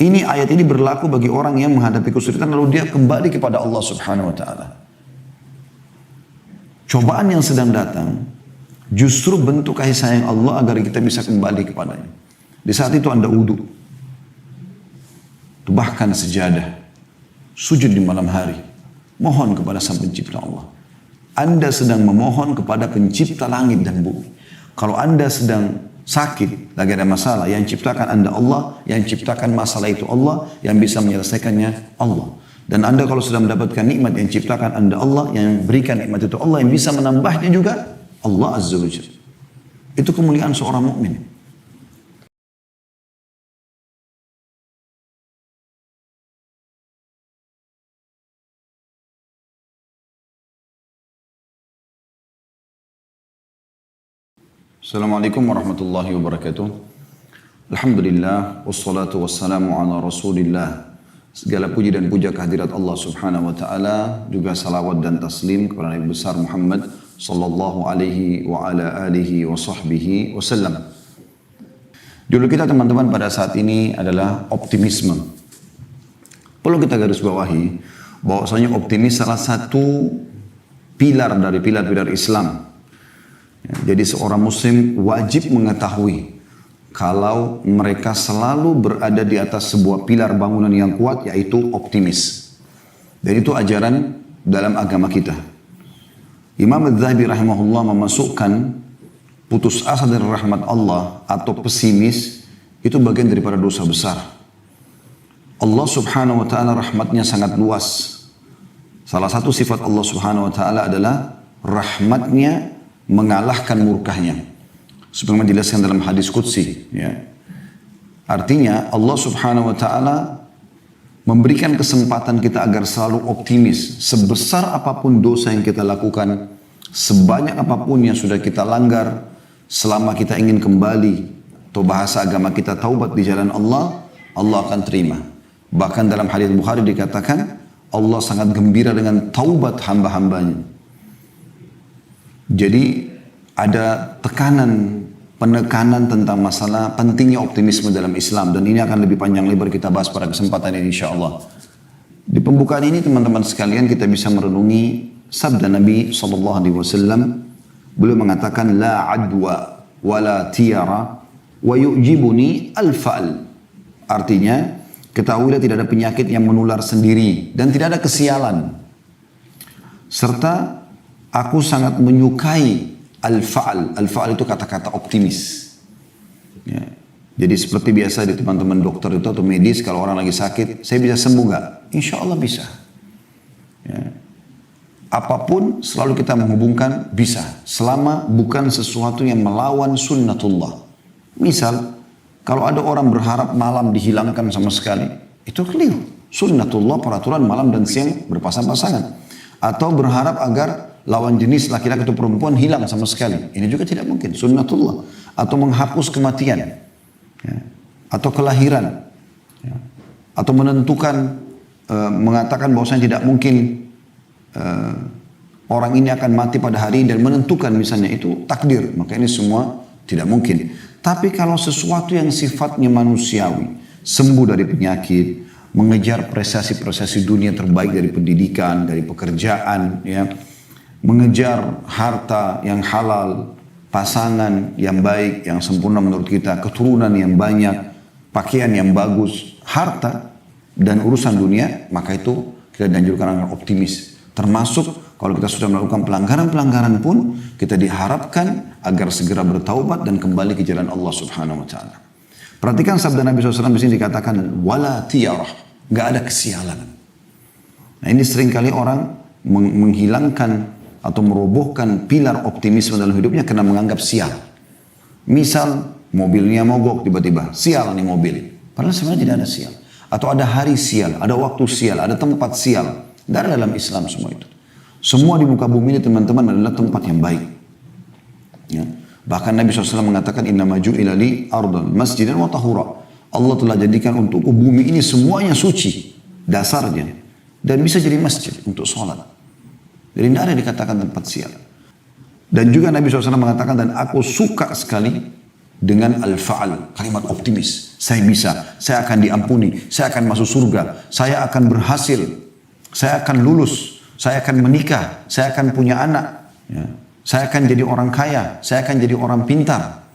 Ini ayat ini berlaku bagi orang yang menghadapi kesulitan lalu dia kembali kepada Allah Subhanahu wa taala. Cobaan yang sedang datang justru bentuk kasih sayang Allah agar kita bisa kembali kepadanya. Di saat itu Anda wudu. Bahkan sejadah. Sujud di malam hari. Mohon kepada Sang Pencipta Allah. Anda sedang memohon kepada Pencipta langit dan bumi. Kalau Anda sedang sakit, lagi ada masalah, yang ciptakan Anda Allah, yang ciptakan masalah itu Allah, yang bisa menyelesaikannya Allah. Dan Anda kalau sudah mendapatkan nikmat yang ciptakan Anda Allah, yang berikan nikmat itu Allah, yang bisa menambahnya juga Allah Azza wa Jalla. Itu kemuliaan seorang mukmin. Assalamualaikum warahmatullahi wabarakatuh. Alhamdulillah, wassalatu wassalamu ala rasulillah. Segala puji dan puja kehadirat Allah subhanahu wa ta'ala. Juga salawat dan taslim kepada Nabi besar Muhammad sallallahu alaihi wa ala alihi wa sahbihi wasallam. Judul kita teman-teman pada saat ini adalah optimisme. Perlu kita garis bawahi bahwasanya optimis salah satu pilar dari pilar-pilar Islam. Jadi seorang muslim wajib mengetahui kalau mereka selalu berada di atas sebuah pilar bangunan yang kuat, yaitu optimis. Dan itu ajaran dalam agama kita. Imam Adz-Dzahabi rahimahullah memasukkan putus asa dari rahmat Allah atau pesimis itu bagian daripada dosa besar. Allah subhanahu wa ta'ala rahmatnya sangat luas. Salah satu sifat Allah subhanahu wa ta'ala adalah rahmatnya mengalahkan murkahnya. Sebagaimana dijelaskan dalam hadis qudsi, ya. Artinya Allah Subhanahu wa taala memberikan kesempatan kita agar selalu optimis. Sebesar apapun dosa yang kita lakukan, sebanyak apapun yang sudah kita langgar, selama kita ingin kembali atau bahasa agama kita taubat di jalan Allah, Allah akan terima. Bahkan dalam hadis Bukhari dikatakan Allah sangat gembira dengan taubat hamba-hambanya. Jadi ada penekanan tentang masalah pentingnya optimisme dalam Islam, dan ini akan lebih panjang lebar kita bahas pada kesempatan ini insyaallah. Di pembukaan ini teman-teman sekalian kita bisa merenungi sabda Nabi SAW. Beliau mengatakan la adwa wa la tiyara wa yu'jibuni al-fa'al. Artinya ketahuilah tidak ada penyakit yang menular sendiri dan tidak ada kesialan. Serta aku sangat menyukai al-fa'al. Al-fa'al itu kata-kata optimis. Ya. Jadi seperti biasa di teman-teman dokter itu atau medis, kalau orang lagi sakit, saya bisa sembuh nggak? Insya Allah bisa. Ya. Apapun selalu kita menghubungkan bisa. Selama bukan sesuatu yang melawan sunnatullah. Misal, kalau ada orang berharap malam dihilangkan sama sekali, itu keliru. Sunnatullah peraturan malam dan siang berpasang-pasangan. Atau berharap agar lawan jenis laki-laki atau perempuan hilang sama sekali. Ini juga tidak mungkin. Sunnatullah. Atau menghapus kematian. Ya. Atau kelahiran. Ya. Atau menentukan, mengatakan bahwasanya tidak mungkin orang ini akan mati pada hari dan menentukan misalnya itu takdir. Maka ini semua tidak mungkin. Tapi kalau sesuatu yang sifatnya manusiawi, sembuh dari penyakit, mengejar prestasi-prestasi dunia terbaik dari pendidikan, dari pekerjaan, ya, mengejar harta yang halal, pasangan yang baik, yang sempurna menurut kita, keturunan yang banyak, pakaian yang bagus, harta dan urusan dunia, maka itu kita dianjurkan agar optimis. Termasuk kalau kita sudah melakukan pelanggaran-pelanggaran pun, kita diharapkan agar segera bertaubat dan kembali ke jalan Allah Subhanahu wa taala. Perhatikan sabda Nabi SAW di sini dikatakan wala tiyarah, enggak ada kesialan. Nah, ini seringkali orang menghilangkan atau merobohkan pilar optimisme dalam hidupnya karena menganggap sial. Misal mobilnya mogok tiba-tiba, sial nih mobil. Padahal sebenarnya tidak ada sial. Atau ada hari sial, ada waktu sial, ada tempat sial. Tidak ada dalam Islam semua itu. Semua di muka bumi ini teman-teman adalah tempat yang baik. Ya. Bahkan Nabi SAW mengatakan inna maju ilali ardan masjidan wa tahura. Allah telah jadikan untuk bumi ini semuanya suci dasarnya dan bisa jadi masjid untuk sholat. Jadi tidak ada dikatakan tempat sial. Dan juga Nabi SAW mengatakan dan aku suka sekali dengan al-fa'al, kalimat optimis. saya bisa, saya akan diampuni, saya akan masuk surga, saya akan berhasil, saya akan lulus, saya akan menikah, saya akan punya anak, ya. Saya akan jadi orang kaya, saya akan jadi orang pintar,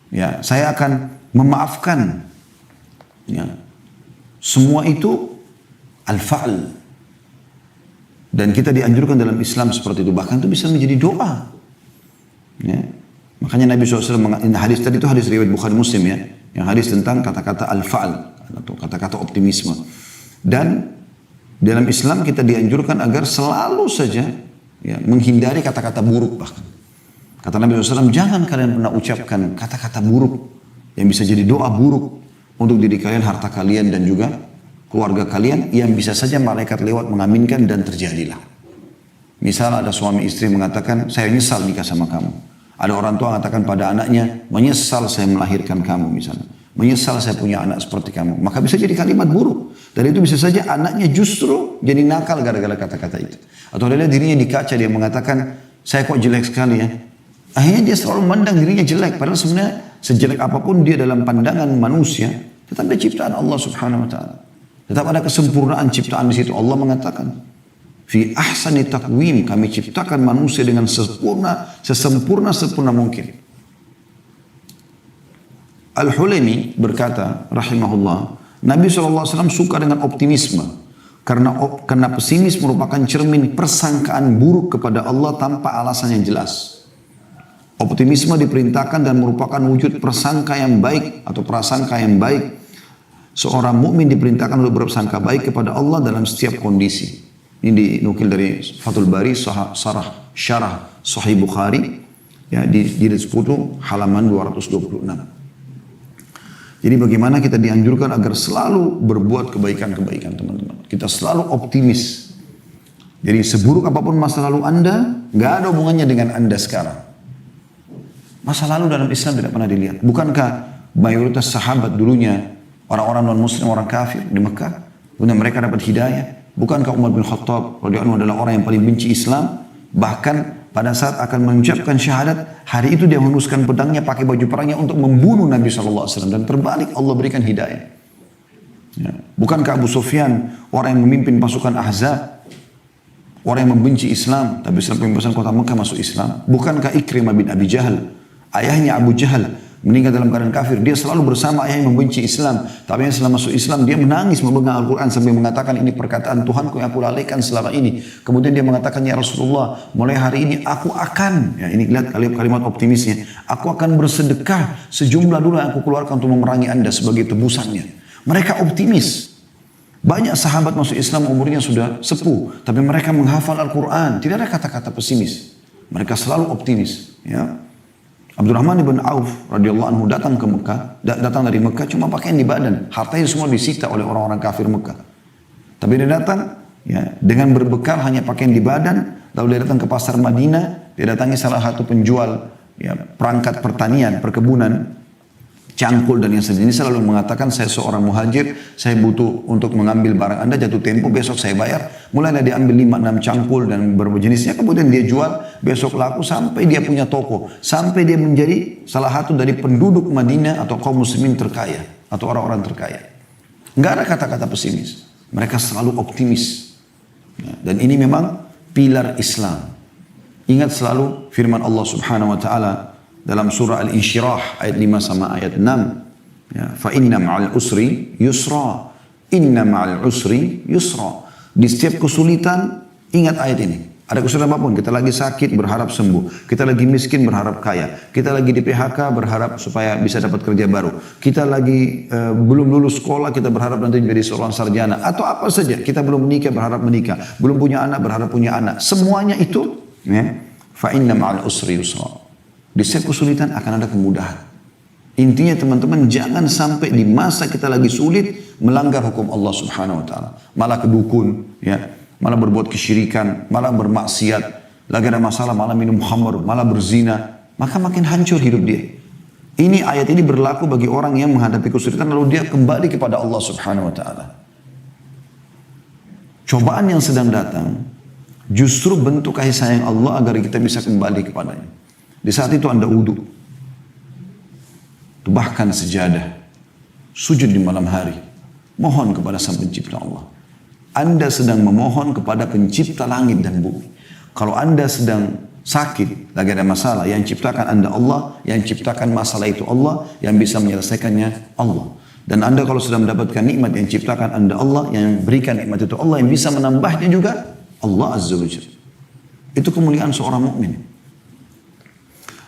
ya. Saya akan memaafkan, ya. Semua itu al-fa'al. Dan kita dianjurkan dalam Islam seperti itu. Bahkan itu bisa menjadi doa, ya. Makanya Nabi SAW, hadis tadi itu hadis riwayat Bukhari Muslim, ya, yang hadis tentang kata-kata al-fa'al atau kata-kata optimisme. Dan dalam Islam kita dianjurkan agar selalu saja, ya, menghindari kata-kata buruk. Bahkan kata Nabi SAW, jangan kalian pernah ucapkan kata-kata buruk yang bisa jadi doa buruk untuk diri kalian, harta kalian, dan juga keluarga kalian, yang bisa saja malaikat lewat mengaminkan dan terjadilah. Misal ada suami istri mengatakan, saya nyesal nikah sama kamu. Ada orang tua mengatakan pada anaknya, menyesal saya melahirkan kamu misalnya. Menyesal saya punya anak seperti kamu. Maka bisa jadi kalimat buruk. Dan itu bisa saja anaknya justru jadi nakal gara-gara kata-kata itu. Atau dia lihat dirinya di kaca, dia mengatakan, saya kok jelek sekali ya. Akhirnya dia selalu memandang dirinya jelek. Padahal sebenarnya sejelek apapun dia dalam pandangan manusia, tetap dia ciptaan Allah Subhanahu Wa Taala. Tetap ada kesempurnaan ciptaan di situ. Allah mengatakan, fi ahsani taqwim, kami ciptakan manusia dengan sesempurna mungkin. Al-Hulaimi berkata, rahimahullah, Nabi SAW suka dengan optimisme. Karena pesimis merupakan cermin persangkaan buruk kepada Allah tanpa alasan yang jelas. Optimisme diperintahkan dan merupakan wujud prasangka yang baik atau prasangka yang baik. Seorang mukmin diperintahkan untuk berprasangka baik kepada Allah dalam setiap kondisi. Ini dinukil dari Fathul Bari, syarah Sahih Bukhari, ya, di jilid 10 halaman 226. Jadi bagaimana kita dianjurkan agar selalu berbuat kebaikan-kebaikan, teman-teman. Kita selalu optimis. Jadi seburuk apapun masa lalu Anda, nggak ada hubungannya dengan Anda sekarang. Masa lalu dalam Islam tidak pernah dilihat. Bukankah mayoritas sahabat dulunya orang-orang non-muslim, orang kafir di Mekah, kemudian mereka dapat hidayah? Bukankah Umar bin Khattab radhiyallahu anhu adalah orang yang paling benci Islam? Bahkan pada saat akan mengucapkan syahadat, hari itu dia menghunuskan pedangnya, pakai baju perangnya untuk membunuh Nabi SAW. Dan terbalik, Allah berikan hidayah. Ya. Bukankah Abu Sufyan, orang yang memimpin pasukan Ahzab, orang yang membenci Islam, tapi setelah pembebasan kota Mekah masuk Islam? Bukankah Ikrimah bin Abi Jahal, ayahnya Abu Jahal, meninggal dalam keadaan kafir, dia selalu bersama ayah yang membenci Islam, tapi yang setelah masuk Islam dia menangis memegang Al-Quran sambil mengatakan, ini perkataan Tuhanku yang aku lalaikan selama ini. Kemudian dia mengatakan, ya Rasulullah, mulai hari ini aku akan, ya ini lihat kalimat optimisnya, aku akan bersedekah sejumlah dulu yang aku keluarkan untuk memerangi Anda sebagai tebusannya. Mereka optimis. Banyak sahabat masuk Islam umurnya sudah sepuh, tapi mereka menghafal Al-Quran, tidak ada kata-kata pesimis. Mereka selalu optimis, ya. Abdurrahman ibn Auf radhiyallahu anhu datang ke Mekah, datang dari Mekah cuma pakaian di badan, hartanya semua disita oleh orang-orang kafir Mekah. Tapi dia datang, ya, dengan berbekal hanya pakaian di badan, lalu dia datang ke pasar Madinah, dia datangi salah satu penjual, ya, perangkat pertanian, perkebunan, cangkul dan yang sejenis, lalu mengatakan, saya seorang muhajir, saya butuh untuk mengambil barang Anda, jatuh tempo, besok saya bayar. Mulailah dia ambil 5-6 cangkul dan berbagai jenisnya, kemudian dia jual, besok laku sampai dia punya toko, sampai dia menjadi salah satu dari penduduk Madinah atau kaum muslimin terkaya, atau orang-orang terkaya. Nggak ada kata-kata pesimis, mereka selalu optimis. Dan ini memang pilar Islam. Ingat selalu firman Allah Subhanahu Wa Taala dalam surah Al-Insyirah ayat 5 sama ayat 6. Ya, fa inna ma'al usri yusra. Inna ma'al usri yusra. Di setiap kesulitan, ingat ayat ini. Ada kesulitan apapun, kita lagi sakit berharap sembuh. Kita lagi miskin berharap kaya. Kita lagi di PHK berharap supaya bisa dapat kerja baru. Kita lagi belum lulus sekolah, kita berharap nanti menjadi seorang sarjana. Atau apa saja, kita belum menikah berharap menikah. Belum punya anak berharap punya anak. Semuanya itu, ya, fa inna ma'al usri yusra. Di setiap kesulitan akan ada kemudahan. Intinya teman-teman, jangan sampai di masa kita lagi sulit melanggar hukum Allah Subhanahu Wa Taala, malah kedukun, ya, malah berbuat kesyirikan, malah bermaksiat, lagi ada masalah malah minum khamr, malah berzina, maka makin hancur hidup dia. Ini ayat ini berlaku bagi orang yang menghadapi kesulitan lalu dia kembali kepada Allah Subhanahu Wa Taala. Cobaan yang sedang datang justru bentuk kasih sayang Allah agar kita bisa kembali kepadanya. Di saat itu Anda wudu, bahkan sejadah, sujud di malam hari. Mohon kepada Sang Pencipta Allah. Anda sedang memohon kepada Pencipta langit dan bumi. Kalau Anda sedang sakit, lagi ada masalah, yang ciptakan Anda Allah, yang ciptakan masalah itu Allah, yang bisa menyelesaikannya Allah. Dan Anda kalau sudah mendapatkan nikmat, yang ciptakan Anda Allah, yang berikan nikmat itu Allah, yang bisa menambahnya juga Allah Azza wa Jalla. Itu kemuliaan seorang mukmin.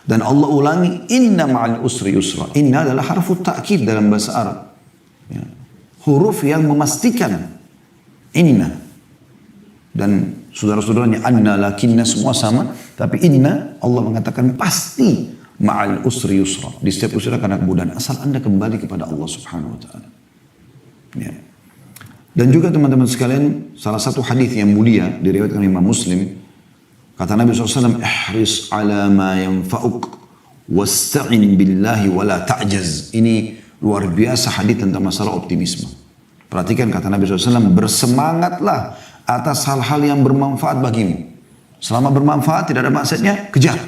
Dan Allah ulangi, inna ma'al usri yusra. Inna adalah harfu ta'kid dalam bahasa Arab. Ya. Huruf yang memastikan. Inna. Dan saudara-saudaranya anna, lakinna semua sama. Tapi inna, Allah mengatakan pasti ma'al usri yusra. Di setiap usri akan ada kemudahan. Asal Anda kembali kepada Allah subhanahu wa ta'ala. Ya. Dan juga teman-teman sekalian, salah satu hadis yang mulia diriwayatkan oleh Imam Muslim, kata Nabi SAW, ihris ala ma yanfa'uk wasta'in billahi wa la ta'jaz. Ini luar biasa hadis tentang masalah optimisme. Perhatikan kata Nabi SAW, bersemangatlah atas hal-hal yang bermanfaat bagimu. Selama bermanfaat, tidak ada maksudnya, kejar.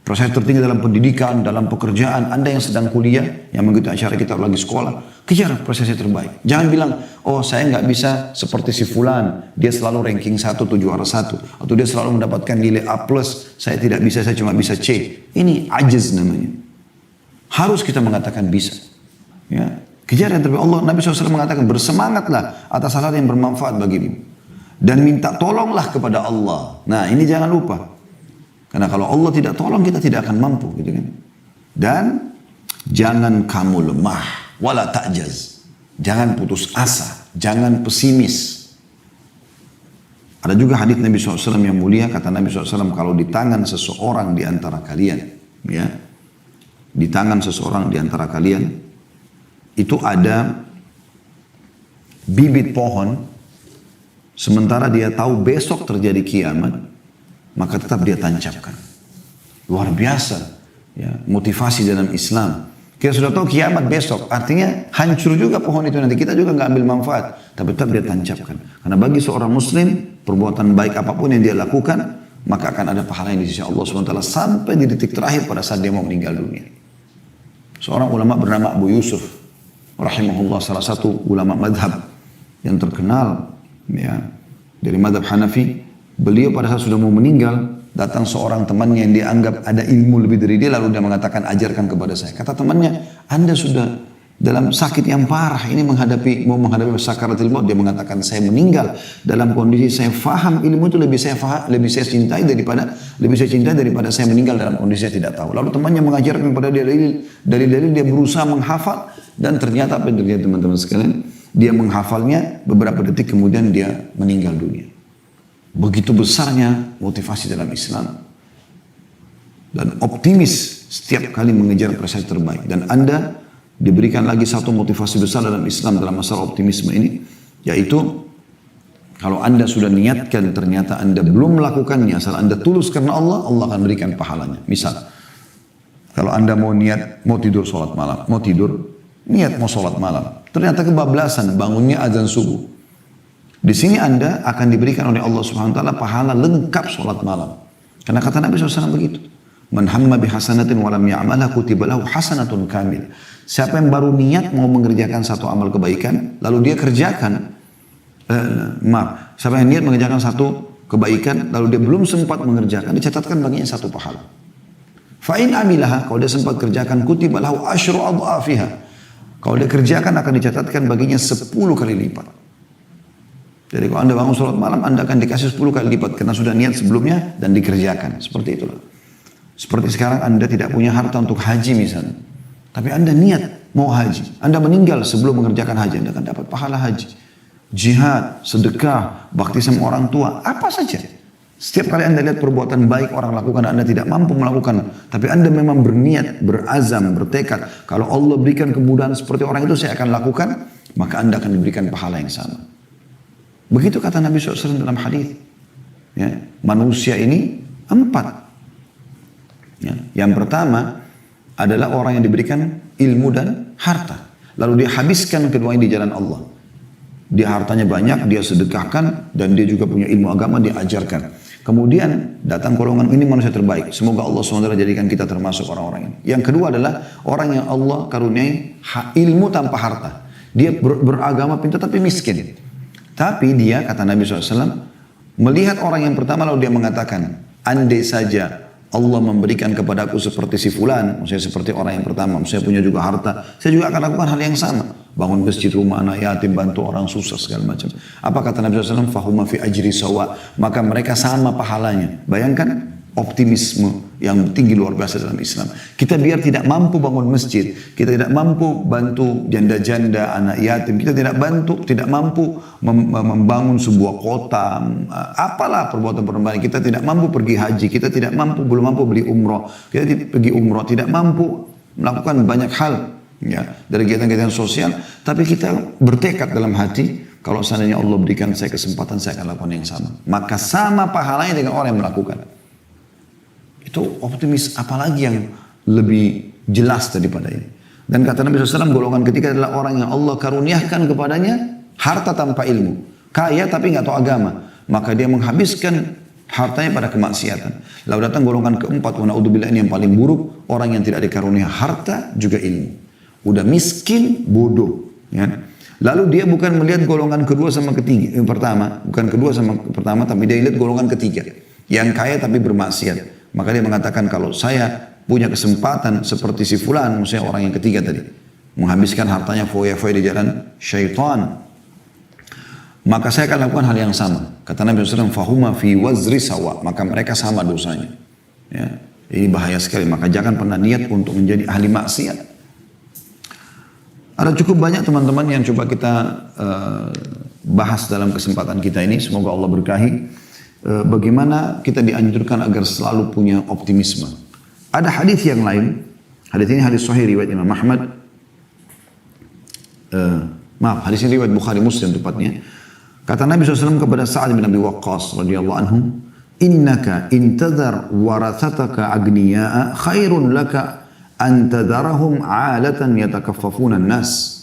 Proses tertinggi dalam pendidikan, dalam pekerjaan, Anda yang sedang kuliah, yang mengikuti acara kita lagi sekolah, kejar prosesnya terbaik. Jangan bilang, oh saya nggak bisa seperti si fulan, dia selalu ranking 1, 7 juara 1, atau dia selalu mendapatkan nilai A+, saya tidak bisa, saya cuma bisa C. Ini ajiz namanya. Harus kita mengatakan bisa. Ya. Kejar yang terbaik. Allah, Nabi SAW mengatakan, bersemangatlah atas hal yang bermanfaat bagimu. Dan minta tolonglah kepada Allah. Nah ini jangan lupa. Karena kalau Allah tidak tolong, kita tidak akan mampu. Gitu kan? Dan jangan kamu lemah. Wala ta'jaz. Jangan putus asa. Jangan pesimis. Ada juga hadis Nabi SAW yang mulia. Kata Nabi SAW, kalau di tangan seseorang di antara kalian. Ya, di tangan seseorang di antara kalian. Itu ada bibit pohon. Sementara dia tahu besok terjadi kiamat. Maka tetap dia tancapkan. Luar biasa ya, motivasi dalam Islam. Kita sudah tahu kiamat besok, artinya hancur juga pohon itu nanti. Kita juga nggak ambil manfaat, tapi tetap dia tancapkan. Karena bagi seorang muslim, perbuatan baik apapun yang dia lakukan, maka akan ada pahala yang di sisi Allah SWT sampai di detik terakhir pada saat dia mau meninggal dunia. Seorang ulama bernama Abu Yusuf, rahimahullah, salah satu ulama madhab yang terkenal ya, dari madhab Hanafi. Beliau pada saat sudah mau meninggal, datang seorang temannya yang dia anggap ada ilmu lebih dari dia, lalu dia mengatakan, ajarkan kepada saya. Kata temannya, Anda sudah dalam sakit yang parah, ini mau menghadapi sakaratul maut. Dia mengatakan, saya meninggal dalam kondisi saya faham ilmu itu lebih saya cintai daripada saya meninggal dalam kondisi saya tidak tahu. Lalu temannya mengajarkan kepada dia dalil-dalil, dia berusaha menghafal, dan ternyata apa yang terjadi teman-teman sekalian? Dia menghafalnya, beberapa detik kemudian dia meninggal dunia. Begitu besarnya motivasi dalam Islam. Dan optimis setiap kali mengejar prestasi terbaik. Dan Anda diberikan lagi satu motivasi besar dalam Islam dalam masalah optimisme ini. Yaitu, kalau Anda sudah niatkan ternyata Anda belum melakukannya, asal Anda tulus karena Allah, Allah akan berikan pahalanya. Misal, kalau Anda mau tidur sholat malam, niat mau sholat malam. Ternyata kebablasan, bangunnya azan subuh. Di sini Anda akan diberikan oleh Allah Subhanahu wa taala pahala lengkap sholat malam. Karena kata Nabi SAW begitu. Man hamma bihasanatin wa lam ya'malha kutiba lahu hasanatun kamil. Siapa yang baru niat mau mengerjakan satu amal kebaikan, lalu dia kerjakan. Siapa yang niat mengerjakan satu kebaikan, lalu dia belum sempat mengerjakan, dicatatkan baginya satu pahala. Fa in amilaha, kalau dia sempat kerjakan, kutiba lahu asyru adhafiha. Kalau dia kerjakan akan dicatatkan baginya 10 kali lipat. Jadi kalau Anda bangun sholat malam, Anda akan dikasih 10 kali lipat. Karena sudah niat sebelumnya dan dikerjakan. Seperti itulah. Seperti sekarang Anda tidak punya harta untuk haji misalnya. Tapi Anda niat mau haji. Anda meninggal sebelum mengerjakan haji. Anda akan dapat pahala haji. Jihad, sedekah, bakti sama orang tua. Apa saja. Setiap kali Anda lihat perbuatan baik orang lakukan, Anda tidak mampu melakukan. Tapi Anda memang berniat, berazam, bertekad. Kalau Allah berikan kemudahan seperti orang itu saya akan lakukan. Maka Anda akan diberikan pahala yang sama. Begitu kata Nabi SAW dalam hadis. Ya, manusia ini 4. Ya, yang pertama adalah orang yang diberikan ilmu dan harta. Lalu dia habiskan keduanya di jalan Allah. Dia hartanya banyak, dia sedekahkan, dan dia juga punya ilmu agama, dia ajarkan. Kemudian datang golongan ini manusia terbaik. Semoga Allah SWT jadikan kita termasuk orang-orang ini. Yang kedua adalah orang yang Allah karuniai ilmu tanpa harta. Dia beragama pintar tapi miskin. Tapi dia, kata Nabi SAW, melihat orang yang pertama lalu dia mengatakan, andai saja Allah memberikan kepadaku seperti si fulan, maksudnya seperti orang yang pertama, saya punya juga harta, saya juga akan lakukan hal yang sama. Bangun masjid, rumah anak yatim, bantu orang susah, segala macam. Apa kata Nabi SAW? Fahuma fi ajri sawa. Maka mereka sama pahalanya. Bayangkan optimisme yang tinggi luar biasa dalam Islam. Kita biar tidak mampu bangun masjid, kita tidak mampu bantu janda-janda, anak yatim, kita tidak mampu membangun sebuah kota, apalah perbuatan-perbuatan, kita tidak mampu pergi haji, kita belum mampu beli umroh, kita tidak pergi umroh, tidak mampu melakukan banyak hal ya dari kegiatan-kegiatan sosial, tapi kita bertekad dalam hati, kalau seandainya Allah berikan saya kesempatan, saya akan lakukan yang sama. Maka sama pahalanya dengan orang yang melakukan. Itu optimis, apalagi yang lebih jelas daripada ini. Dan kata Nabi SAW, golongan ketiga adalah orang yang Allah karuniakan kepadanya harta tanpa ilmu. Kaya tapi nggak tahu agama. Maka dia menghabiskan hartanya pada kemaksiatan. Lalu datang golongan keempat, wa na'udzubillah, ini yang paling buruk. Orang yang tidak dikarunia harta juga ilmu. Udah miskin, bodoh. Ya. Lalu dia bukan melihat golongan kedua sama ketiga. Pertama, bukan kedua sama pertama, tapi dia lihat golongan ketiga. Yang kaya tapi bermaksiat. Maka dia mengatakan, kalau saya punya kesempatan seperti si fulan, maksudnya orang yang ketiga tadi, menghabiskan hartanya foya-foya di jalan syaitan, maka saya akan lakukan hal yang sama. Kata Nabi SAW, fahuma fi wazri sawa. Maka mereka sama dosanya. Ya, ini bahaya sekali. Maka jangan pernah niat untuk menjadi ahli maksiat. Ada cukup banyak teman-teman yang coba kita bahas dalam kesempatan kita ini. Semoga Allah berkahi. Bagaimana kita dianjurkan agar selalu punya optimisme. Ada hadis yang lain. Hadis ini hadis sahih riwayat Imam Ahmad. Hadis ini riwayat Bukhari Muslim tepatnya. Kata Nabi SAW kepada Sa'ad bin Abi Waqqas radhiyallahu anhu, innaka intadhar warathataka agniya'a khairun laka an tadarahum 'alatan yatakaffafuna an-nas.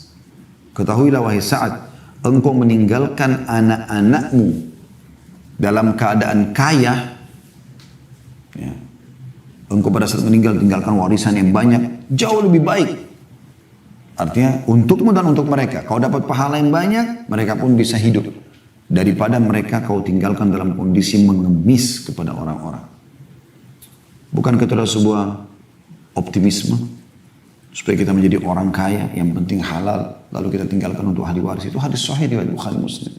Ketahuilah wahai Sa'ad, engkau meninggalkan anak-anakmu dalam keadaan kaya, ya. Engkau pada saat meninggal tinggalkan warisan yang banyak, jauh lebih baik. Artinya untukmu dan untuk mereka. Kau dapat pahala yang banyak, mereka pun bisa hidup. Daripada mereka kau tinggalkan dalam kondisi mengemis kepada orang-orang. Bukankah itu adalah sebuah optimisme? Supaya kita menjadi orang kaya, yang penting halal, lalu kita tinggalkan untuk ahli waris. Itu hadis sahih riwayat Bukhari Muslim.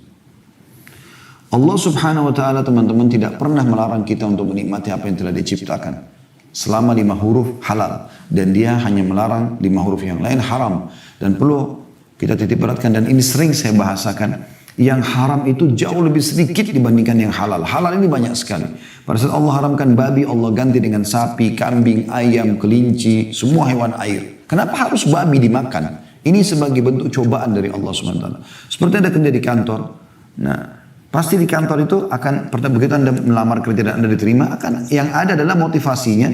Allah Subhanahu wa ta'ala, teman-teman, tidak pernah melarang kita untuk menikmati apa yang telah diciptakan. Selama 5 huruf halal. Dan dia hanya melarang 5 huruf yang lain haram. Dan perlu kita titik beratkan, dan ini sering saya bahasakan, yang haram itu jauh lebih sedikit dibandingkan yang halal. Halal ini banyak sekali. Pada saat Allah haramkan babi, Allah ganti dengan sapi, kambing, ayam, kelinci, semua hewan air. Kenapa harus babi dimakan? Ini sebagai bentuk cobaan dari Allah Subhanahu wa ta'ala. Seperti ada kerja di kantor. Nah, pasti di kantor itu akan, begitu Anda melamar kerja dan Anda diterima, akan yang ada adalah motivasinya.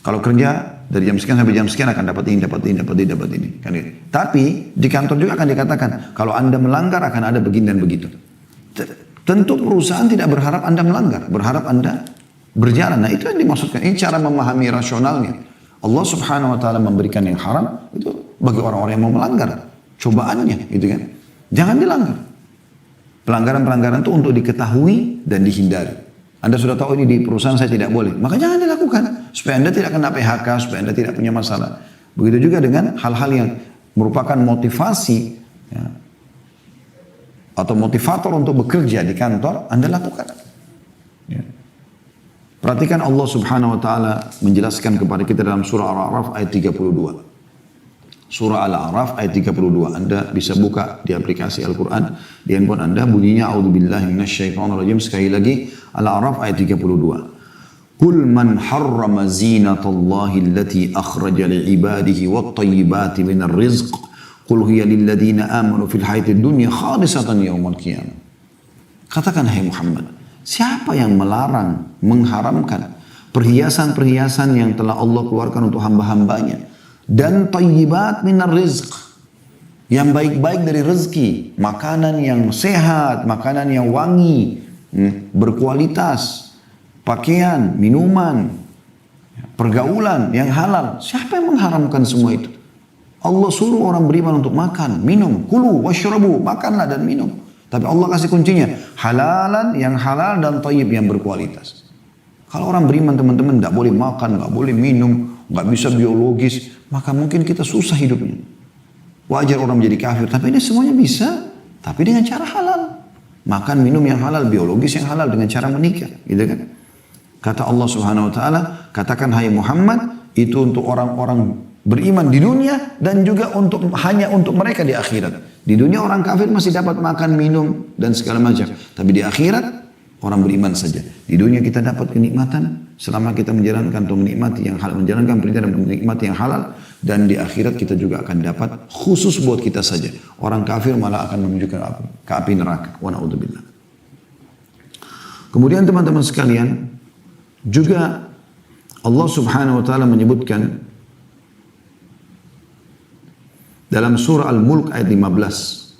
Kalau kerja dari jam sekian sampai jam sekian akan dapat ini. Kan gitu. Tapi di kantor juga akan dikatakan, kalau Anda melanggar akan ada begini dan begitu. Tentu perusahaan tidak berharap Anda melanggar, berharap Anda berjalan. Nah itu yang dimaksudkan. Ini cara memahami rasionalnya. Allah Subhanahu wa ta'ala memberikan yang haram itu bagi orang-orang yang mau melanggar. Cobaannya gitu kan. Jangan dilanggar. Pelanggaran-pelanggaran itu untuk diketahui dan dihindari. Anda sudah tahu ini di perusahaan saya tidak boleh, maka jangan dilakukan. Supaya Anda tidak kena PHK, supaya Anda tidak punya masalah. Begitu juga dengan hal-hal yang merupakan motivasi ya, atau motivator untuk bekerja di kantor, Anda lakukan. Ya. Perhatikan Allah Subhanahu wa ta'ala menjelaskan kepada kita dalam surah Al-A'raf ayat 32. Surah Al-A'raf ayat 32. Anda bisa buka di aplikasi Al-Quran di handphone Anda, bunyinya a'udzubillahi minasyaitonirrajim. Sekali lagi Al-A'raf ayat 32. Qul man harrama zinatallahi allati akhraja li'ibadihi wat-tayyibati minar rizq qul hiya lilladina amanu fil hayatid dunya khalisatan yaumal qiyamah. Katakan hai Muhammad, siapa yang melarang, mengharamkan perhiasan-perhiasan yang telah Allah keluarkan untuk hamba-hambanya dan tayyibat minar rizq, yang baik-baik dari rezeki, makanan yang sehat, makanan yang wangi, berkualitas, pakaian, minuman, pergaulan yang halal. Siapa yang mengharamkan semua itu? Allah suruh orang beriman untuk makan, minum, kulu, washrabu, makanlah dan minum. Tapi Allah kasih kuncinya, halalan yang halal dan thayyib yang berkualitas. Kalau orang beriman teman-teman tidak boleh makan, tidak boleh minum, nggak bisa biologis, maka mungkin kita susah hidupnya. Wajar orang menjadi kafir, tapi ini semuanya bisa, tapi dengan cara halal. Makan, minum yang halal, biologis yang halal dengan cara menikah, gitu kan? Kata Allah Subhanahu Wa Taala, katakan hai Muhammad, itu untuk orang-orang beriman di dunia dan juga hanya untuk mereka di akhirat. Di dunia orang kafir masih dapat makan, minum dan segala macam, tapi di akhirat orang beriman saja. Di dunia kita dapat kenikmatan selama kita menjalankan atau menikmati yang halal, menjalankan perintah dan menikmati yang halal, dan di akhirat kita juga akan dapat khusus buat kita saja. Orang kafir malah akan menuju ke api neraka. Wa na'udzubillah. Kemudian teman-teman sekalian, juga Allah Subhanahu wa taala menyebutkan dalam surah Al-Mulk ayat 15.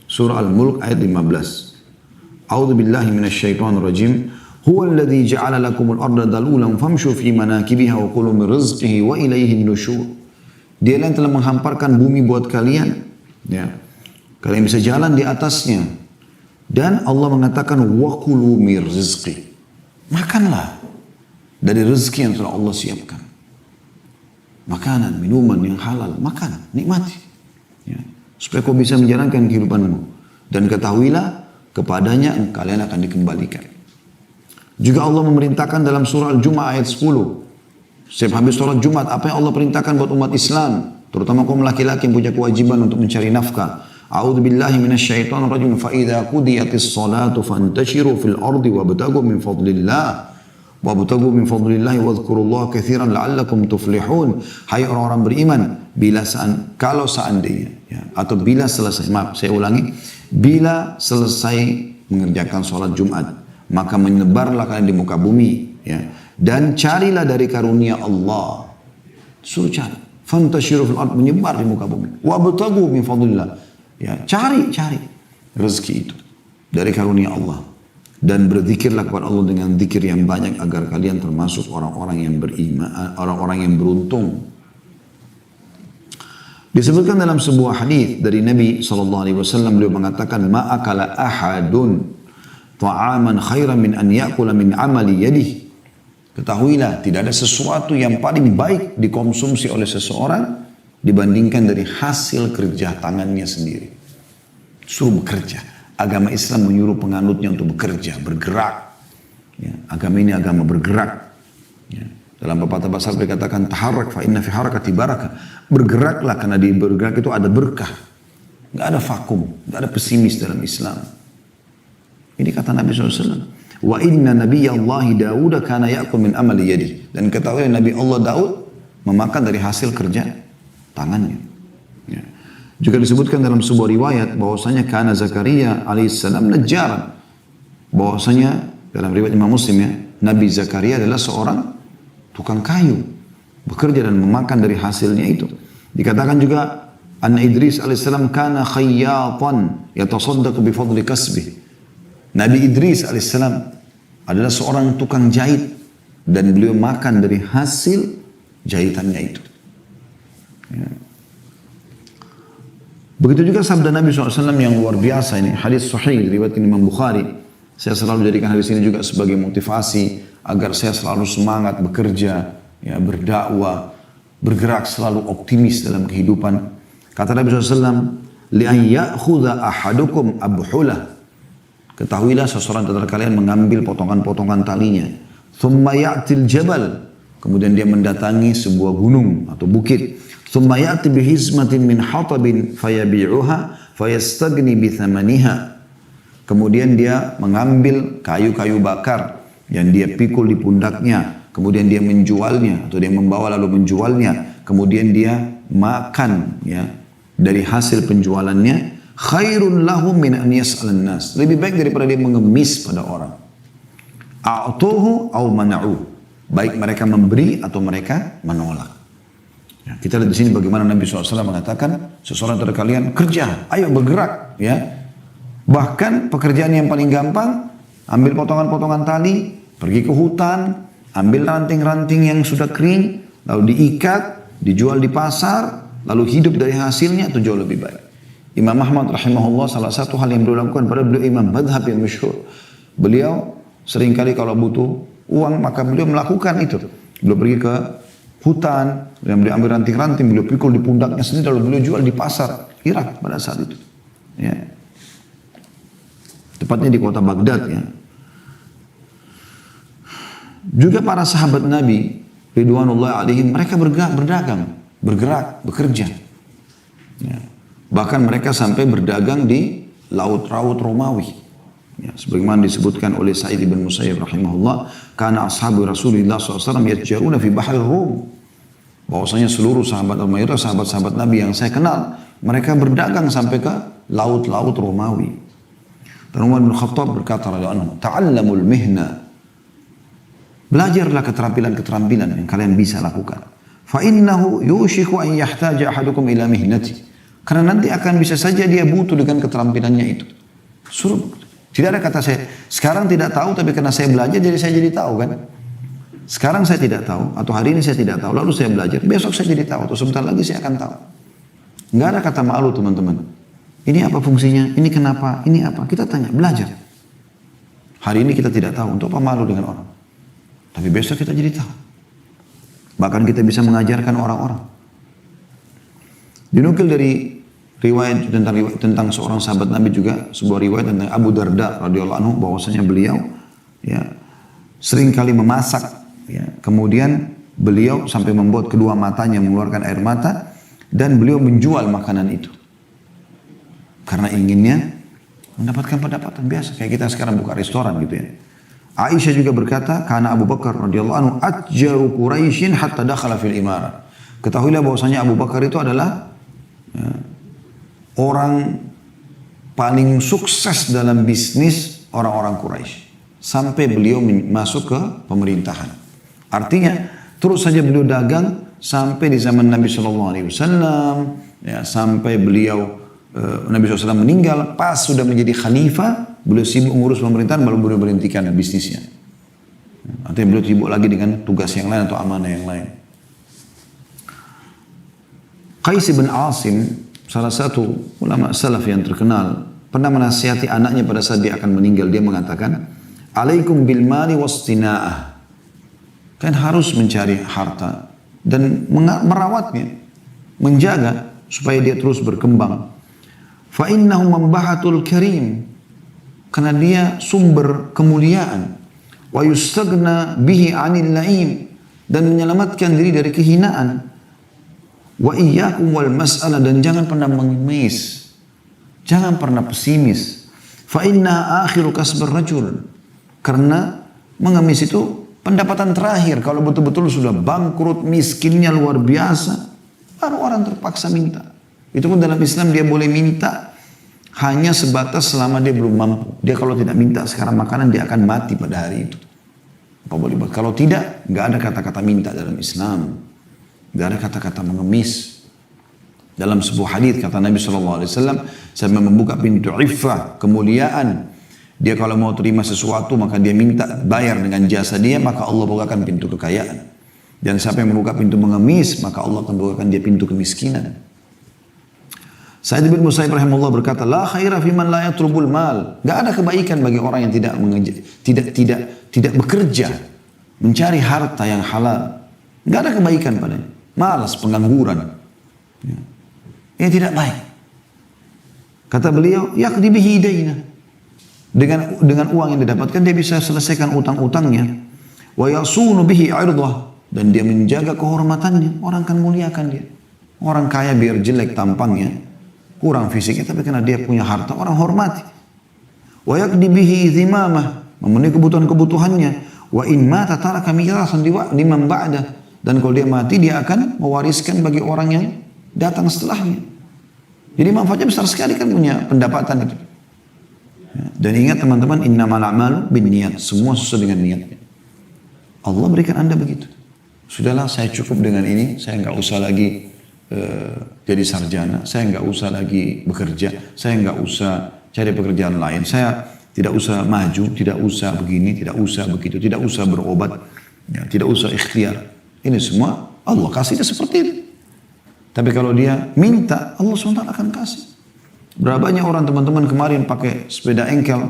Surah Al-Mulk ayat 15. A'udzu billahi minasyaitonir rajim. Huwa alladhi ja'ala lakumul arda dalulan famshu fi manakibiha wa kulu min rizqihi wa ilaihin nusyur. Dia yang telah menghamparkan bumi buat kalian, ya. Kalian bisa jalan di atasnya. Dan Allah mengatakan wa kulu min rizqi. Makanlah dari rezeki yang telah Allah siapkan. Makanan, minuman yang halal, makan, nikmati. Ya. Supaya kau bisa menjalankan kehidupanmu. Dan ketahuilah, kepadanya kalian akan dikembalikan. Juga Allah memerintahkan dalam surah Al-Jumu'ah ayat 10. Setiap habis sholat Jumat, apa yang Allah perintahkan buat umat Islam, terutama kaum laki-laki yang punya kewajiban untuk mencari nafkah. A'udzu billahi minasyaitonir rajim. Fa idza qudiyatis shalatu fantashiru fil ardi wabtaghu min fadlillah. Wabtaghu min fadlillahi wadhkurullaha katsiran la'allakum tuflihun. Hai orang-orang beriman, kalau seandainya, ya, atau bila selesai, maaf saya ulangi, bila selesai mengerjakan sholat Jumat, maka menyebarlah kalian di muka bumi, ya, dan carilah dari karunia Allah. Suruh cari. Fantashiru fil ard, menyebar di muka bumi. Wabtaghu min fadlillah, ya, cari rezeki itu dari karunia Allah. Dan berzikirlah kepada Allah dengan zikir yang banyak agar kalian termasuk orang-orang yang beriman, orang-orang yang beruntung. Disebutkan dalam sebuah hadis dari Nabi SAW, beliau mengatakan, ma'akala ahadun ta'aman khairan min an ya'kula min amali yadih. Ketahuilah, tidak ada sesuatu yang paling baik dikonsumsi oleh seseorang dibandingkan dari hasil kerja tangannya sendiri. Suruh bekerja. Agama Islam menyuruh penganutnya untuk bekerja, bergerak. Ya, agama ini agama bergerak. Ya. Dalam pepatah bahasa dikatakan, taharrak fa inna fi harakati barakah. Bergeraklah karena di bergerak itu ada berkah. Nggak ada vakum, nggak ada pesimis dalam Islam. Ini kata Nabi SAW. Wa inna nabiyallahi Dawud kana ya'kul min amali yadih. Dan ketahui Nabi Allah Daud memakan dari hasil kerja tangannya. Ya. Juga disebutkan dalam sebuah riwayat bahwasanya kana Zakaria alaihissalam najjaran. Bahwasanya dalam riwayat Imam Muslim, ya, Nabi Zakaria adalah seorang tukang kayu, bekerja dan memakan dari hasilnya itu. Dikatakan juga anna Idris alaihissalam kana khayyatan yatasaddaqu bi fadli kasbih. Nabi Idris alaihissalam adalah seorang tukang jahit dan beliau makan dari hasil jahitannya itu. Ya. Begitu juga sabda Nabi SAW yang luar biasa ini, hadis sahih riwayat Imam Bukhari. Saya selalu jadikan hadis ini juga sebagai motivasi agar saya selalu semangat bekerja, ya, berdakwah, bergerak, selalu optimis dalam kehidupan. Kata Nabi SAW, li'an ya'khudha ahadukum abhulah. Ketahuilah seseorang antara kalian mengambil potongan-potongan talinya. Thumma ya'til jabal. Kemudian dia mendatangi sebuah gunung atau bukit. Thumma ya'ti bihizmatin min hatabin fayabi'uha fayastagni bithamaniha. Kemudian dia mengambil kayu-kayu bakar yang dia pikul di pundaknya. Kemudian dia menjualnya atau dia membawa lalu menjualnya. Kemudian dia makan, ya, dari hasil penjualannya. Khairun lahum min an yas'alan nas. Lebih baik daripada dia mengemis pada orang. A'tuhu aw mana'u. Baik mereka memberi atau mereka menolak. Ya, kita lihat di sini bagaimana Nabi SAW mengatakan seseorang dari kalian kerja, ayo bergerak, ya. Bahkan pekerjaan yang paling gampang, ambil potongan-potongan tali, Pergi ke hutan, ambil ranting-ranting yang sudah kering, lalu diikat, dijual di pasar, lalu hidup dari hasilnya, itu jauh lebih baik. Imam Ahmad rahimahullah salah satu hal yang beliau lakukan, padahal beliau imam madhab yang masyhur. Beliau seringkali kalau butuh uang, maka beliau melakukan itu. Beliau pergi ke hutan, dan beliau ambil ranting-ranting, beliau pikul di pundaknya sendiri, lalu beliau jual di pasar Irak pada saat itu. Ya. Tepatnya di kota Baghdad ya. Juga para sahabat Nabi ridwanullah alaihim, mereka bergerak, bekerja. Ya. Bahkan mereka sampai berdagang di laut-laut Romawi. Ya, sebagaimana disebutkan oleh Sa'id bin Musayyib rahimahullah, karena ashabu Rasulullah SAW yatjaruna fi bahar Rum. Bahwasanya seluruh sahabat mayoritas sahabat-sahabat Nabi yang saya kenal, mereka berdagang sampai ke laut-laut Romawi. Dan Umar bin Khattab berkata radhiyallahu anhu, ta'allamul mihna. Belajarlah keterampilan-keterampilan yang kalian bisa lakukan. Fa innahu yushiku an yahtaja ahadukum ila mihnati. Karena nanti akan bisa saja dia butuh dengan keterampilannya itu. Suruh. Tidak ada kata saya, sekarang tidak tahu tapi karena saya belajar jadi saya jadi tahu kan. Sekarang saya tidak tahu atau hari ini saya tidak tahu lalu saya belajar. Besok saya jadi tahu atau sebentar lagi saya akan tahu. Enggak ada kata malu teman-teman. Ini apa fungsinya? Ini kenapa? Ini apa? Kita tanya, belajar. Hari ini kita tidak tahu, untuk apa malu dengan orang? Tapi besok kita jadi tahu. Bahkan kita bisa mengajarkan orang-orang. Dinukil dari riwayat tentang seorang sahabat Nabi juga, sebuah riwayat tentang Abu Darda radhiyallahu anhu, bahwasanya beliau ya sering kali memasak ya. Kemudian beliau sampai membuat kedua matanya mengeluarkan air mata dan beliau menjual makanan itu. Karena inginnya mendapatkan pendapatan biasa kayak kita sekarang buka restoran gitu ya. Aisyah juga berkata, karena Abu Bakar radhiyallahu anhu atjaru Quraisyin hatta dakhala fil imara. Ketahuilah bahwasanya Abu Bakar itu adalah ya, orang paling sukses dalam bisnis orang-orang Quraisy sampai beliau masuk ke pemerintahan. Artinya terus saja beliau dagang sampai di zaman Nabi SAW, ya, sampai beliau Nabi SAW meninggal. Pas sudah menjadi khalifah, beliau sibuk mengurus pemerintahan, baru beliau berhentikan bisnisnya. Artinya beliau sibuk lagi dengan tugas yang lain atau amanah yang lain. Qais bin Asim, salah satu ulama salaf yang terkenal, pernah menasihati anaknya pada saat dia akan meninggal. Dia mengatakan, alaikum bil mali wastina'ah. Kan harus mencari harta dan merawatnya, menjaga supaya dia terus berkembang. Fa innahu mambahatul karim. Karena dia sumber kemuliaan. Wa yustagna bihi 'anil la'im, dan menyelamatkan diri dari kehinaan. Wa iyyakum wal mas'alah, dan jangan pernah mengemis. Jangan pernah pesimis. Fa inna akhiru kasbar rajul. Karena mengemis itu pendapatan terakhir. Kalau betul-betul sudah bangkrut, miskinnya luar biasa, baru orang terpaksa minta. Itu pun dalam Islam dia boleh minta hanya sebatas selama dia belum mampu. Dia kalau tidak minta sekarang makanan, dia akan mati pada hari itu. Apa boleh buat? Kalau tidak, nggak ada kata-kata minta dalam Islam. Nggak ada kata-kata mengemis. Dalam sebuah hadis kata Nabi SAW, saya membuka pintu iffah, kemuliaan. Dia kalau mau terima sesuatu, maka dia minta bayar dengan jasa dia, maka Allah bukakan pintu kekayaan. Dan siapa yang membuka pintu mengemis, maka Allah akan bukakan dia pintu kemiskinan. Sa'id bin Musayyib rahimahullah berkata, la khaira fi man la yatrubul mal. Enggak ada kebaikan bagi orang yang tidak bekerja mencari harta yang halal. Enggak ada kebaikan padanya. Malas, pengangguran. Ya. Ini tidak baik. Kata beliau, yaqdi bihi daina. Dengan uang yang didapatkan dia bisa selesaikan utang-utangnya. Wa yasunu bihi 'irdah, dan dia menjaga kehormatannya. Orang kan muliakan dia. Orang kaya biar jelek tampangnya, kurang fisiknya, tapi karena dia punya harta, orang hormati. Wa yaqdi bihi dhimamah, memenuhi kebutuhan-kebutuhannya. Wa in mata taraka mirasan liman ba'da, dan kalau dia mati dia akan mewariskan bagi orang yang datang setelahnya. Jadi manfaatnya besar sekali kan punya pendapatan itu. Dan ingat teman-teman, innamal a'malu binniyat, semua sesuai dengan niatnya. Allah berikan Anda begitu. Sudahlah, saya cukup dengan ini, saya nggak usah lagi jadi sarjana, saya nggak usah lagi bekerja, saya nggak usah cari pekerjaan lain, saya Tidak usah maju, tidak usah begini, tidak usah begitu, tidak usah berobat, ya, tidak usah ikhtiar. Ini semua Allah kasih dia seperti itu. Tapi kalau dia minta, Allah SWT akan kasih. Berapa banyak orang teman-teman kemarin pakai sepeda engkel,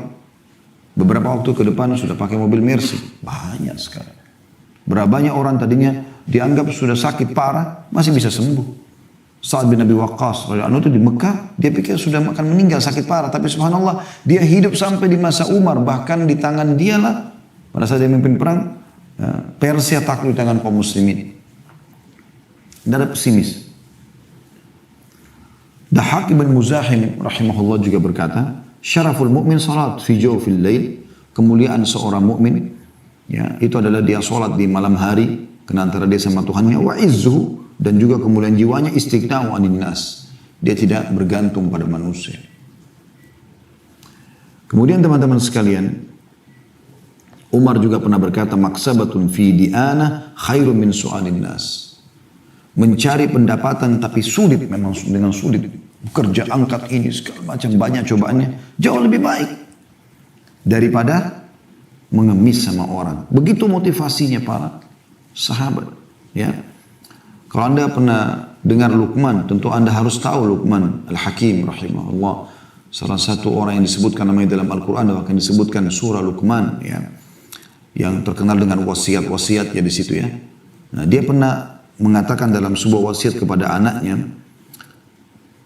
beberapa waktu ke depan sudah pakai mobil Mercy. Banyak sekali. Berapa banyak orang tadinya dianggap sudah sakit parah, masih bisa sembuh. Sa'ad bin Abi Waqqas itu di Mekah, dia pikir sudah akan meninggal sakit parah, tapi subhanallah dia hidup sampai di masa Umar, bahkan di tangan dialah pada saat dia memimpin perang Persia takluk di tangan kaum muslimin. Tidak ada pesimis. Dahhak bin Muzahim rahimahullah juga berkata, syaraful mu'min salat fi jawfil lail, kemuliaan seorang mukmin ya itu adalah dia salat di malam hari karena antara dia sama Tuhannya, wa izzuhu, dan juga kemuliaan jiwanya istighna'u 'anil nas. Dia tidak bergantung pada manusia. Kemudian teman-teman sekalian, Umar juga pernah berkata, maksabatun fi di'anah khairun min su'alin nas. Mencari pendapatan tapi sulit, memang dengan sulit. Bekerja angkat ini segala macam banyak cobaannya, jauh lebih baik daripada mengemis sama orang. Begitu motivasinya para sahabat, ya. Kalau Anda pernah dengar Luqman, tentu Anda harus tahu Luqman Al-Hakim rahimahullah. Salah satu orang yang disebutkan namanya dalam Al-Quran, bahkan disebutkan surah Luqman, ya, yang terkenal dengan wasiat-wasiat ya di situ ya. Nah, dia pernah mengatakan dalam sebuah wasiat kepada anaknya,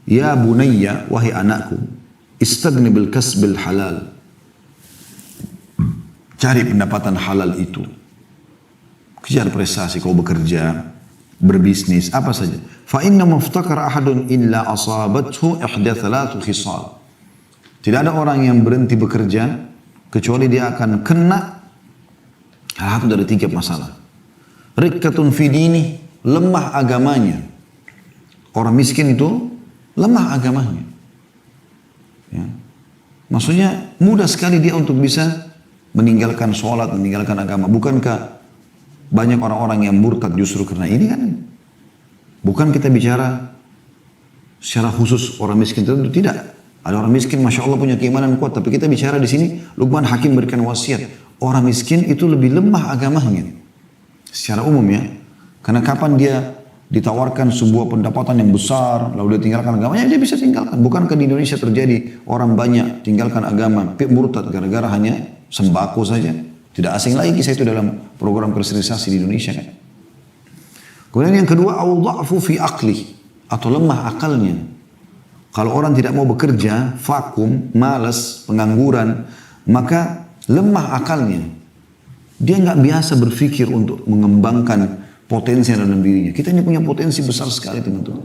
ya bunayya, wahai anakku, istagni bil kasbil halal. Cari pendapatan halal itu. Kejar prestasi, kau bekerja, berbisnis, apa saja. Fa inna maftakar ahadun illa asabathu ihda thalathu khisal. Tidak ada orang yang berhenti bekerja kecuali dia akan kena satu dari 3 masalah. Rikkatun fi dini, lemah agamanya. Orang miskin itu lemah agamanya. Ya. Maksudnya mudah sekali dia untuk bisa meninggalkan sholat, meninggalkan agama. Bukankah banyak orang-orang yang murtad justru karena ini kan? Bukan kita bicara secara khusus orang miskin tertentu, tidak. Ada orang miskin, masya Allah punya keimanan kuat, tapi kita bicara di sini, Luqman Hakim berikan wasiat. Orang miskin itu lebih lemah agamanya, secara umum ya. Karena kapan dia ditawarkan sebuah pendapatan yang besar, lalu dia tinggalkan agamanya, dia bisa tinggalkan. Bukankah di Indonesia terjadi orang banyak tinggalkan agama, murtad gara-gara hanya sembako saja? Tidak asing lagi kisah itu dalam program kristenisasi di Indonesia kan. Kemudian yang kedua, au-dha'fu fi aqli, atau lemah akalnya. Kalau orang tidak mau bekerja, vakum, malas, pengangguran, maka lemah akalnya. Dia nggak biasa berpikir untuk mengembangkan potensi dalam dirinya. Kita ini punya potensi besar sekali teman-teman.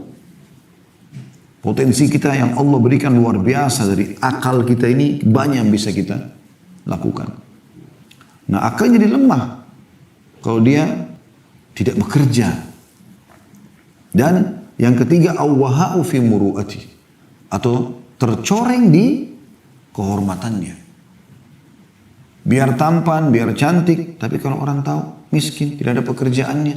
Potensi kita yang Allah berikan luar biasa, dari akal kita ini banyak yang bisa kita lakukan. Nah, akalnya jadi lemah kalau dia tidak bekerja. Dan yang ketiga, awwaha'u fi muru'ati, atau tercoreng di kehormatannya. Biar tampan, biar cantik, tapi kalau orang tahu miskin, tidak ada pekerjaannya,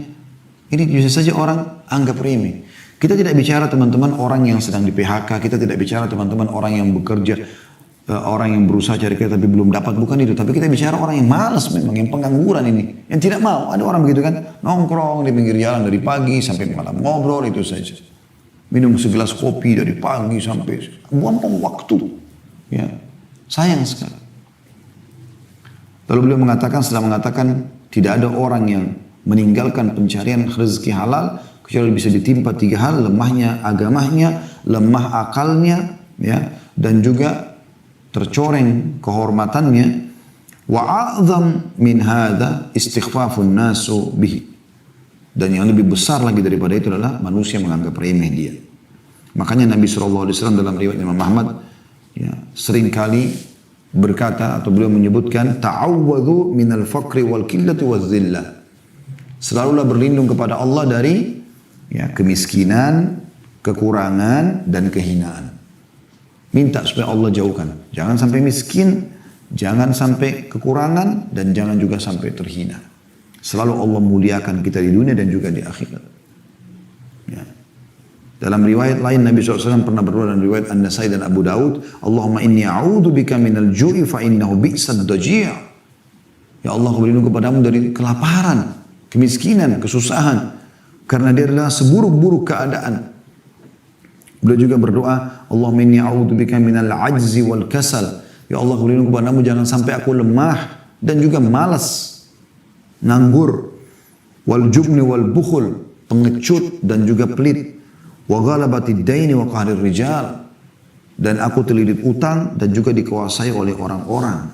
ini bisa saja orang anggap remeh. Kita tidak bicara teman-teman orang yang sedang di PHK, kita tidak bicara teman-teman orang yang bekerja, orang yang berusaha cari kerja tapi belum dapat, bukan itu. Tapi kita bicara orang yang malas memang, yang pengangguran ini, yang tidak mau. Ada orang begitu kan, nongkrong di pinggir jalan dari pagi sampai malam, ngobrol itu saja. Minum segelas kopi dari pagi sampai buang waktu. Ya, sayang sekali. Lalu beliau mengatakan, setelah mengatakan tidak ada orang yang meninggalkan pencarian rezeki halal kecuali bisa ditimpa 3 hal, lemahnya agamanya, lemah akalnya, ya, dan juga tercoreng kehormatannya. Wa a'zam min hadza istighfafun nasu bihi. Dan yang lebih besar lagi daripada itu adalah manusia menganggap remeh dia. Makanya Nabi SAW dalam riwayat Imam Ahmad, ya, seringkali berkata atau beliau menyebutkan, ta'awwadhu minal faqri wal qillati waz zillah. Selalulah berlindung kepada Allah dari, ya, kemiskinan, kekurangan dan kehinaan. Minta supaya Allah jauhkan. Jangan sampai miskin, jangan sampai kekurangan, dan jangan juga sampai terhina. Selalu Allah muliakan kita di dunia dan juga di akhirat. Ya. Dalam riwayat lain Nabi SAW pernah berdoa dalam riwayat An-Nasai dan Abu Daud, Allahumma inni a'udhu bika minal ju'i fa innahu bi'sad daji'. Ya Allah, aku berlindung kepadamu dari kelaparan, kemiskinan, kesusahan. Karena dia adalah seburuk-buruk keadaan. Beliau juga berdoa, Allahumma inni a'udhu bika minal ajzi wal kasal. Ya Allah, aku berlindung kepadamu jangan sampai aku lemah dan juga malas, nganggur. Wal jubni wal bukhul, pengecut dan juga pelit. Wa ghalabati daini wa qahrir rijal, dan aku terlilit utang dan juga dikuasai oleh orang-orang.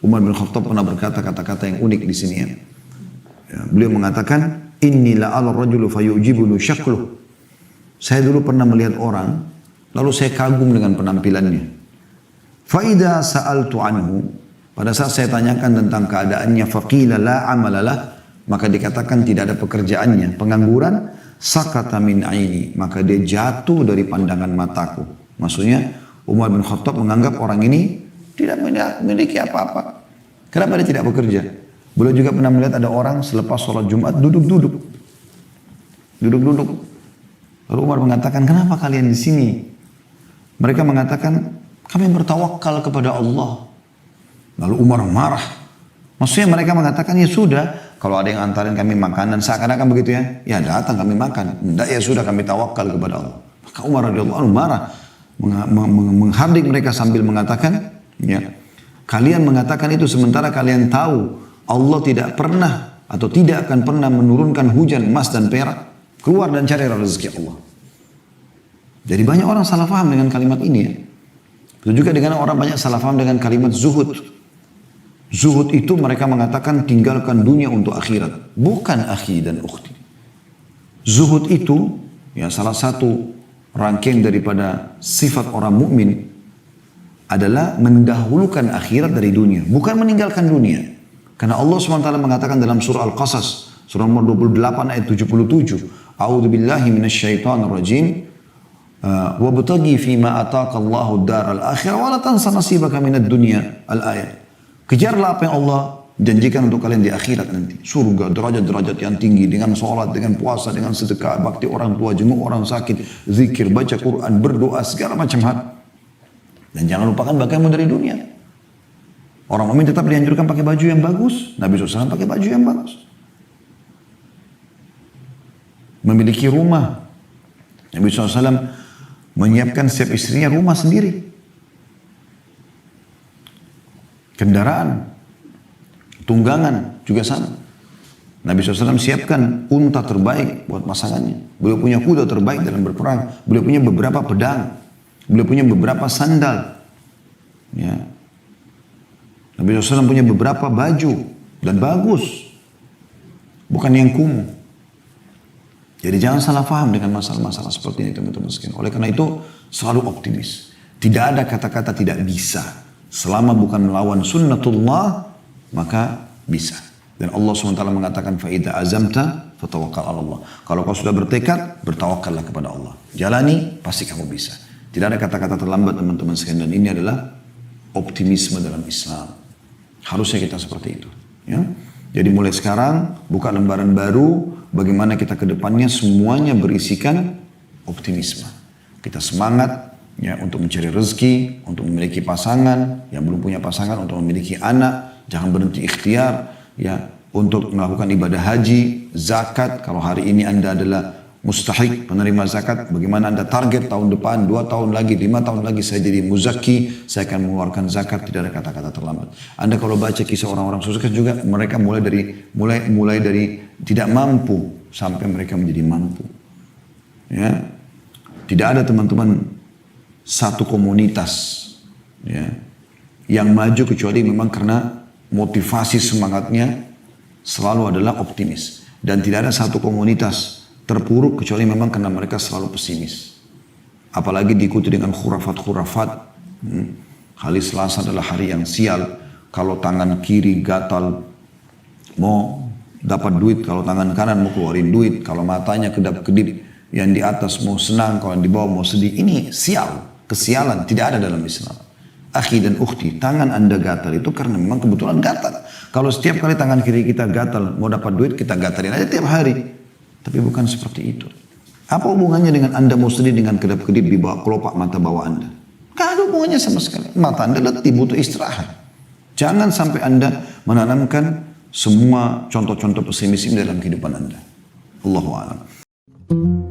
Umar bin Khattab pernah berkata kata-kata yang unik di sini ya. Beliau mengatakan, inni la'ala rajulu fayu'jibulu syakluh. Saya dulu pernah melihat orang, lalu saya kagum dengan penampilannya. Fa idza sa'altu anhu, pada saat saya tanyakan tentang keadaannya, faqila la amalalah, maka dikatakan tidak ada pekerjaannya, pengangguran. Sakata min aini, maka dia jatuh dari pandangan mataku. Maksudnya Umar bin Khattab menganggap orang ini tidak memiliki apa-apa. Kenapa dia tidak bekerja? Beliau juga pernah melihat ada orang selepas sholat Jumat duduk-duduk. Lalu Umar mengatakan, kenapa kalian di sini? Mereka mengatakan, kami bertawakal kepada Allah. Lalu Umar marah. Maksudnya mereka mengatakan, ya sudah, kalau ada yang antarin kami makanan, seakan-akan begitu ya, ya datang kami makan. Tidak, ya sudah kami tawakal kepada Allah. Maka Umar radhiyallahu anhu marah, menghardik mereka sambil mengatakan, ya, kalian mengatakan itu sementara kalian tahu Allah tidak pernah atau tidak akan pernah menurunkan hujan emas dan perak. Keluar dan cari rezeki Allah. Jadi banyak orang salah paham dengan kalimat ini ya. Itu juga dengan orang banyak salah paham dengan kalimat zuhud. Zuhud itu mereka mengatakan tinggalkan dunia untuk akhirat. Bukan akhi dan ukhti. Zuhud itu ya salah satu rangkaian daripada sifat orang mukmin adalah mendahulukan akhirat dari dunia. Bukan meninggalkan dunia. Karena Allah SWT mengatakan dalam surah Al-Qasas. Surah nomor 28 ayat 77. A'udhu billahi minasyaitanir rajim. Wabtaghi fima ataka Allahu daral akhirah wa la tansa nasibaka minad dunya. Al-ayat. Kejarlah apa yang Allah janjikan untuk kalian di akhirat nanti. Surga, derajat-derajat yang tinggi dengan sholat, dengan puasa, dengan sedekah, bakti orang tua, jenguk orang sakit, zikir, baca Quran, berdoa, segala macam hal. Dan jangan lupakan bagaimana dari dunia. Orang mukmin tetap dianjurkan pakai baju yang bagus. Nabi SAW pakai baju yang bagus. Memiliki rumah. Nabi SAW menyiapkan setiap istrinya rumah sendiri. Kendaraan, tunggangan juga sama. Nabi SAW siapkan unta terbaik buat pasangannya. Beliau punya kuda terbaik dalam berperang. Beliau punya beberapa pedang. Beliau punya beberapa sandal. Ya. Nabi SAW punya beberapa baju dan bagus. Bukan yang kumuh. Jadi jangan salah paham dengan masalah-masalah seperti ini teman-teman sekalian. Oleh karena itu selalu optimis. Tidak ada kata-kata tidak bisa. Selama bukan melawan sunnatullah, maka bisa. Dan Allah SWT mengatakan, فَإِذَا أَزَمْتَ فَتَوَكَّلْ عَلَى اللَّهِ. Kalau kau sudah bertekad, bertawakallah kepada Allah. Jalani, pasti kamu bisa. Tidak ada kata-kata terlambat teman-teman sekalian. Dan ini adalah optimisme dalam Islam. Harusnya kita seperti itu. Ya? Jadi mulai sekarang, buka lembaran baru, bagaimana kita ke depannya semuanya berisikan optimisme. Kita semangat, ya, untuk mencari rezeki, untuk memiliki pasangan, yang belum punya pasangan untuk memiliki anak, jangan berhenti ikhtiar, ya, untuk melakukan ibadah haji, zakat. Kalau hari ini Anda adalah mustahik penerima zakat, bagaimana Anda target tahun depan, 2 tahun lagi, 5 tahun lagi saya jadi muzaki, saya akan mengeluarkan zakat. Tidak ada kata-kata terlambat. Anda kalau baca kisah orang-orang sukses juga, mereka mulai dari tidak mampu sampai mereka menjadi mampu. Ya, tidak ada teman-teman satu komunitas ya, yang maju kecuali memang karena motivasi semangatnya selalu adalah optimis. Dan tidak ada satu komunitas terpuruk kecuali memang karena mereka selalu pesimis. Apalagi diikuti dengan khurafat-khurafat. Hari Selasa adalah hari yang sial. Kalau tangan kiri gatal mau dapat duit, kalau tangan kanan mau keluarin duit, kalau matanya kedap-kedip, yang di atas mau senang, kalau yang di bawah mau sedih. Ini sial. Kesialan tidak ada dalam Islam. Akhi dan ukhti, tangan Anda gatal itu karena memang kebetulan gatal. Kalau setiap kali tangan kiri kita gatal, mau dapat duit, kita gatalin aja tiap hari. Tapi bukan seperti itu. Apa hubungannya dengan Anda mau sedih dengan kedap-kedip di bawah kelopak mata bawah Anda? Gak ada hubungannya sama sekali. Mata Anda letih, butuh istirahat. Jangan sampai Anda menanamkan semua contoh-contoh pesimis dalam kehidupan Anda. Allahu a'lam.